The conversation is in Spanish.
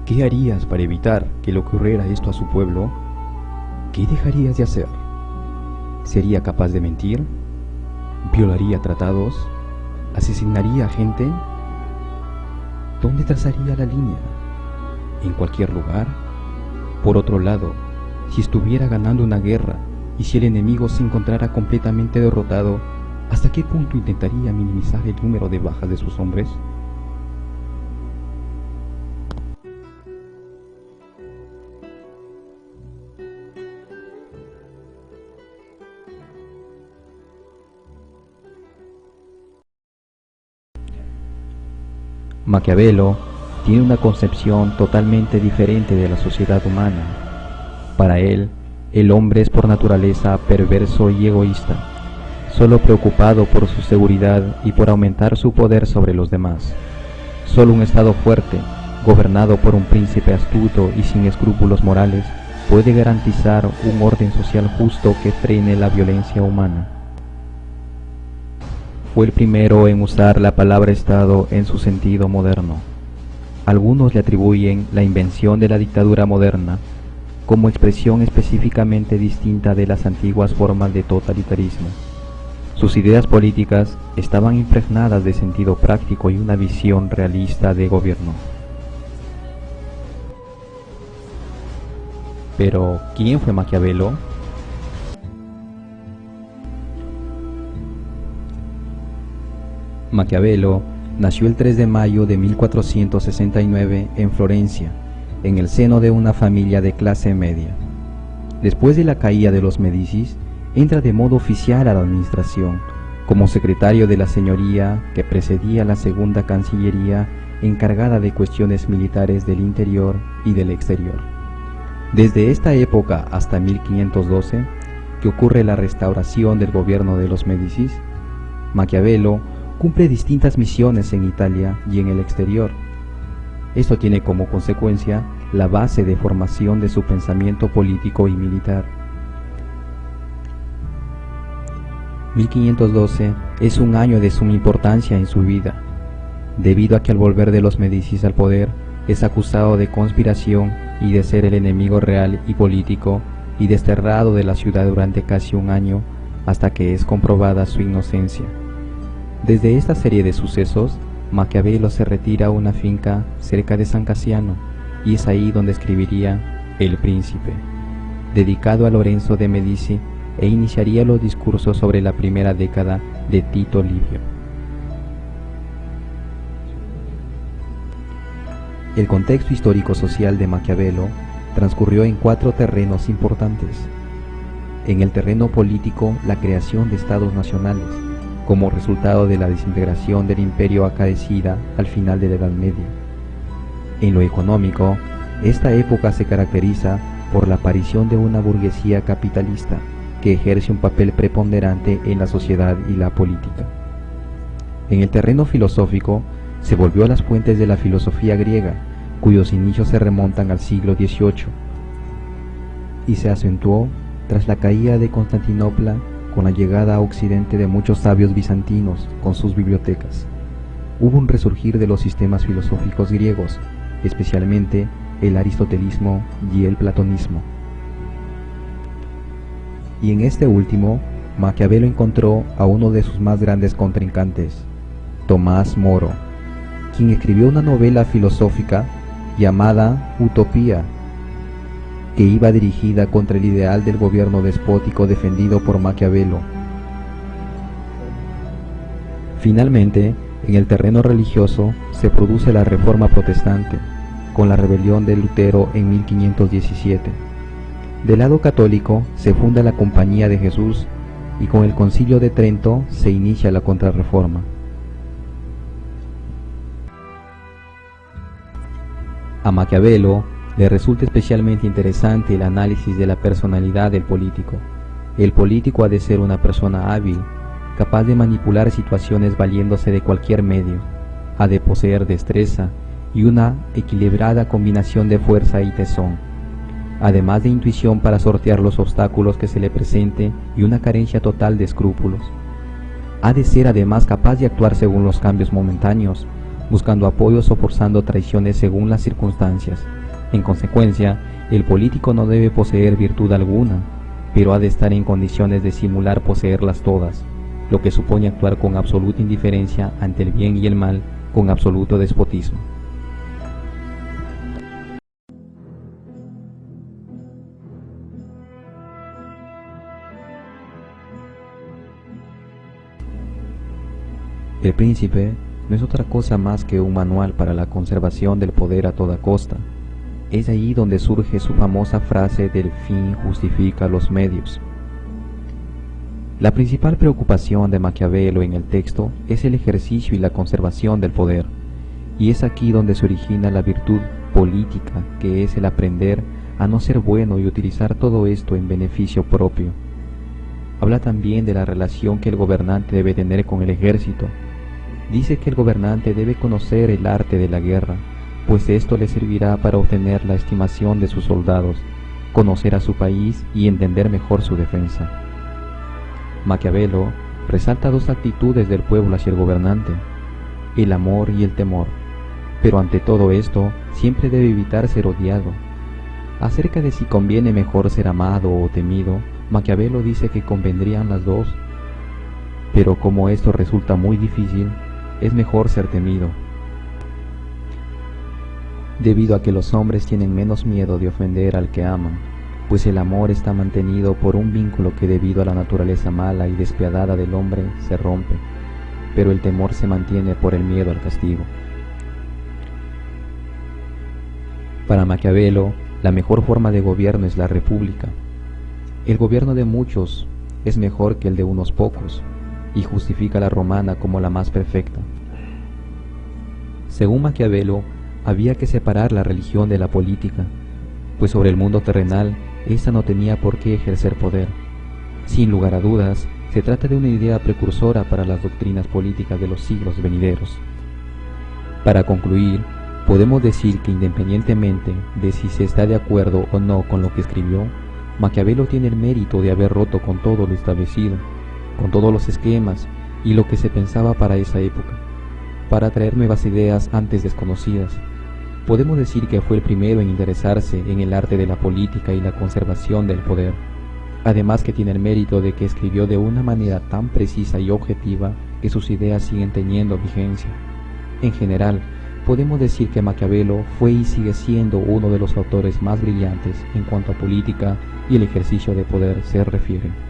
¿Qué harías para evitar que le ocurriera esto a su pueblo? ¿Qué dejarías de hacer? ¿Sería capaz de mentir? ¿Violaría tratados? ¿Asesinaría a gente? ¿Dónde trazaría la línea? ¿En cualquier lugar? Por otro lado, si estuviera ganando una guerra y si el enemigo se encontrara completamente derrotado, ¿hasta qué punto intentaría minimizar el número de bajas de sus hombres? Maquiavelo tiene una concepción totalmente diferente de la sociedad humana. Para él, el hombre es por naturaleza perverso y egoísta, solo preocupado por su seguridad y por aumentar su poder sobre los demás. Solo un Estado fuerte, gobernado por un príncipe astuto y sin escrúpulos morales, puede garantizar un orden social justo que frene la violencia humana. Fue el primero en usar la palabra Estado en su sentido moderno. Algunos le atribuyen la invención de la dictadura moderna como expresión específicamente distinta de las antiguas formas de totalitarismo. Sus ideas políticas estaban impregnadas de sentido práctico y una visión realista de gobierno. Pero, ¿quién fue Maquiavelo? Maquiavelo nació el 3 de mayo de 1469 en Florencia, en el seno de una familia de clase media. Después de la caída de los Médicis, entra de modo oficial a la administración, como secretario de la señoría que precedía la segunda cancillería encargada de cuestiones militares del interior y del exterior. Desde esta época hasta 1512, que ocurre la restauración del gobierno de los Médicis, Maquiavelo cumple distintas misiones en Italia y en el exterior. Esto tiene como consecuencia la base de formación de su pensamiento político y militar. 1512 es un año de suma importancia en su vida, debido a que al volver de los Médicis al poder es acusado de conspiración y de ser el enemigo real y político y desterrado de la ciudad durante casi un año hasta que es comprobada su inocencia. Desde esta serie de sucesos, Maquiavelo se retira a una finca cerca de San Casiano y es ahí donde escribiría El Príncipe, dedicado a Lorenzo de Medici, e iniciaría los discursos sobre la primera década de Tito Livio. El contexto histórico-social de Maquiavelo transcurrió en 4 terrenos importantes. En el terreno político, la creación de estados nacionales, como resultado de la desintegración del imperio acaecida al final de la Edad Media. En lo económico, esta época se caracteriza por la aparición de una burguesía capitalista que ejerce un papel preponderante en la sociedad y la política. En el terreno filosófico, se volvió a las fuentes de la filosofía griega, cuyos inicios se remontan al siglo XVIII, y se acentuó tras la caída de Constantinopla con la llegada a Occidente de muchos sabios bizantinos con sus bibliotecas. Hubo un resurgir de los sistemas filosóficos griegos, especialmente el aristotelismo y el platonismo. Y en este último, Maquiavelo encontró a uno de sus más grandes contrincantes, Tomás Moro, quien escribió una novela filosófica llamada Utopía, que iba dirigida contra el ideal del gobierno despótico defendido por Maquiavelo. Finalmente, en el terreno religioso se produce la Reforma Protestante, con la rebelión de Lutero en 1517. Del lado católico se funda la Compañía de Jesús y con el Concilio de Trento se inicia la Contrarreforma. A Maquiavelo le resulta especialmente interesante el análisis de la personalidad del político. El político ha de ser una persona hábil, capaz de manipular situaciones valiéndose de cualquier medio, ha de poseer destreza y una equilibrada combinación de fuerza y tesón, además de intuición para sortear los obstáculos que se le presenten y una carencia total de escrúpulos. Ha de ser además capaz de actuar según los cambios momentáneos, buscando apoyos o forzando traiciones según las circunstancias. En consecuencia, el político no debe poseer virtud alguna, pero ha de estar en condiciones de simular poseerlas todas, lo que supone actuar con absoluta indiferencia ante el bien y el mal, con absoluto despotismo. El Príncipe no es otra cosa más que un manual para la conservación del poder a toda costa. Es ahí donde surge su famosa frase del fin justifica los medios. La principal preocupación de Maquiavelo en el texto es el ejercicio y la conservación del poder, y es aquí donde se origina la virtud política, que es el aprender a no ser bueno y utilizar todo esto en beneficio propio. Habla también de la relación que el gobernante debe tener con el ejército. Dice que el gobernante debe conocer el arte de la guerra, pues esto le servirá para obtener la estimación de sus soldados, conocer a su país y entender mejor su defensa. Maquiavelo resalta dos actitudes del pueblo hacia el gobernante, el amor y el temor, pero ante todo esto siempre debe evitar ser odiado. Acerca de si conviene mejor ser amado o temido, Maquiavelo dice que convendrían las dos, pero como esto resulta muy difícil, es mejor ser temido, debido a que los hombres tienen menos miedo de ofender al que aman, pues el amor está mantenido por un vínculo que debido a la naturaleza mala y despiadada del hombre se rompe, pero el temor se mantiene por el miedo al castigo. Para Maquiavelo, la mejor forma de gobierno es la república. El gobierno de muchos es mejor que el de unos pocos, y justifica la romana como la más perfecta. Según Maquiavelo, había que separar la religión de la política, pues sobre el mundo terrenal, ésta no tenía por qué ejercer poder. Sin lugar a dudas, se trata de una idea precursora para las doctrinas políticas de los siglos venideros. Para concluir, podemos decir que independientemente de si se está de acuerdo o no con lo que escribió, Maquiavelo tiene el mérito de haber roto con todo lo establecido, con todos los esquemas y lo que se pensaba para esa época, para traer nuevas ideas antes desconocidas. Podemos decir que fue el primero en interesarse en el arte de la política y la conservación del poder, además que tiene el mérito de que escribió de una manera tan precisa y objetiva que sus ideas siguen teniendo vigencia. En general, podemos decir que Maquiavelo fue y sigue siendo uno de los autores más brillantes en cuanto a política y el ejercicio de poder se refiere.